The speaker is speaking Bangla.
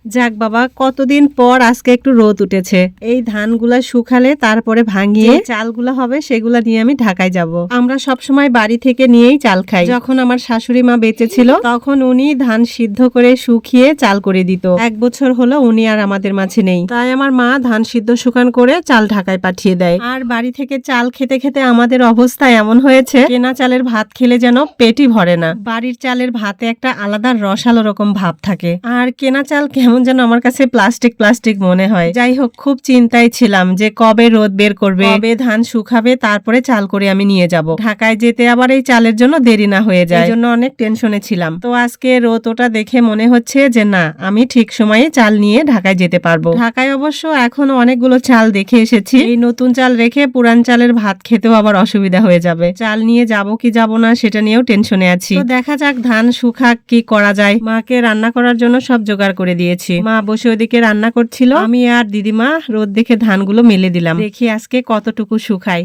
যাক বাবা, কতদিন পর আজকে একটু রোদ উঠেছে। এই ধানগুলা শুকালে তারপরে ভাঙিয়ে চালগুলা হবে, সেগুলা নিয়ে আমি ঢাকায় যাব। আমরা সব সময় বাড়ি থেকে নিয়েই চাল খাই। যখন আমার শাশুড়ি মা বেঁচে ছিল তখন উনি ধান সিদ্ধ করে শুকিয়ে চাল করে দিত। 1 বছর হলো উনি আর আমাদের মাঝে নেই, তাই আমার মা ধান সিদ্ধ শুকান করে চাল ঢাকায় পাঠিয়ে দেয়। আর বাড়ি থেকে চাল খেতে খেতে আমাদের অবস্থা এমন হয়েছে, কেনা চালের ভাত খেলে যেন পেটই ভরে না। বাড়ির চালের ভাতে একটা আলাদা রসালো রকম ভাব থাকে, আর কেনা চাল কেমন যেন আমার কাছে প্লাস্টিক প্লাস্টিক মনে হয়। যাই হোক, খুব চিন্তায় ছিলাম যে কবে রোদ বের করবে, কবে ধান শুকাবে, তারপরে চাল করে আমি নিয়ে যাব ঢাকায়। যেতে আবার এই চালের জন্য দেরি না হয়ে যায়, এই জন্য অনেক টেনশনে ছিলাম। তো আজকে রোদ ওটা দেখে মনে হচ্ছে যে না, আমি ঠিক সময়ে চাল নিয়ে ঢাকায় যেতে পারবো। ঢাকায় অবশ্য এখনো অনেকগুলো চাল দেখে এসেছি। এই নতুন চাল রেখে পুরান চালের ভাত খেতেও আবার অসুবিধা হয়ে যাবে। চাল নিয়ে যাব কি যাব না সেটা নিয়েও টেনশনে আছি। তো দেখা যাক ধান শুকাক কি করা যায়। মাকে রান্না করার জন্য সব জোগাড় করে দিয়েছি। মা বসে ওদিকে রান্না করছিল, আমি আর দিদিমা রোদ দেখে ধানগুলো মেলে দিলাম। দেখি আজকে কতটুকু শুকায়।